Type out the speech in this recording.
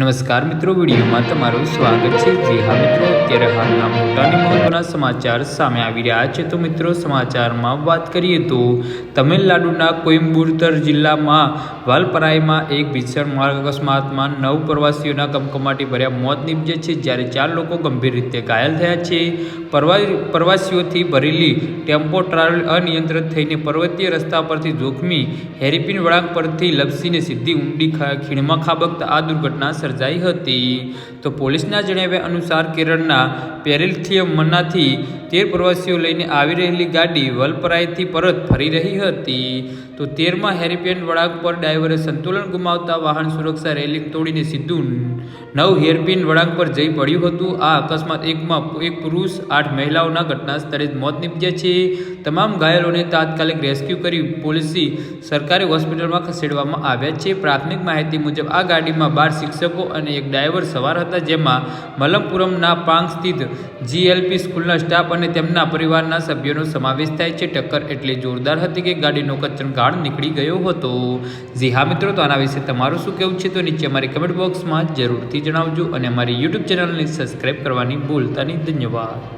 નમસ્કાર મિત્રો, વિડીયોમાં તમારું સ્વાગત છે। જી હા મિત્રો, અત્યારે હાલના મોટા અને મહત્વના સમાચાર સામે આવી રહ્યા છે। તો મિત્રો, સમાચારમાં વાત કરીએ તો તમિલનાડુના કોઈમ્બતુર જિલ્લામાં વાલપરાઈમાં એક ભીષણ માર્ગ અકસ્માતમાં 9 પ્રવાસીઓના કમકમાટી ભર્યા મોત નીપજ્યા છે, જ્યારે 4 લોકો ગંભીર રીતે ઘાયલ થયા છે। પ્રવાસીઓથી ભરેલી ટેમ્પો ટ્રાવેલ અનિયંત્રિત થઈને પર્વતીય રસ્તા પરથી જોખમી હેરપીન વળાંક પરથી લપસીને સીધી ઊંડી ખીણમાં ખાબકતા આ દુર્ઘટના સર્જાઈ હતી। તો પોલીસના જણાવ્યા અનુસાર કેરળના પેરિથિયમમાંથી 13 પ્રવાસીઓ લઈને આવી રહેલી ગાડી વલપરાઈથી પરત ફરી રહી હતી। તો 13મા હેરપીન વળાંક પર ડ્રાઈવરે સંતુલન ગુમાવતા વાહન સુરક્ષા રેલિંગ તોડીને સીધું 9 હેરપીન વળાંક પર જઈ પડ્યું હતું। આ અકસ્માત એકમાં એક પુરુષ 8 મહિલાઓના ઘટના સ્થળે જ મોત નીપજ્યા છે। તમામ ઘાયલોને તાત્કાલિક રેસ્ક્યુ કરી પોલીસી સરકારી હોસ્પિટલમાં ખસેડવામાં આવ્યા છે। પ્રાથમિક માહિતી મુજબ આ ગાડીમાં 12 શિક્ષકો અને એક ડ્રાઈવર સવાર હતા, જેમાં મલપ્પુરમના પાંગ સ્થિત જીએલપી સ્કૂલના સ્ટાફ અને તેમના પરિવારના સભ્યોનો સમાવેશ થાય છે। ટક્કર એટલી જોરદાર હતી કે ગાડીનો કચરાગાળ નીકળી ગયો હતો। જી હા મિત્રો, તો આના વિશે તમારું શું કહેવું છે તો નીચે અમારી કમેન્ટ બોક્સમાં જરૂરથી જણાવજો અને અમારી યુટ્યુબ ચેનલને સબસ્ક્રાઈબ કરવાની ભૂલતા નહીં। ધન્યવાદ।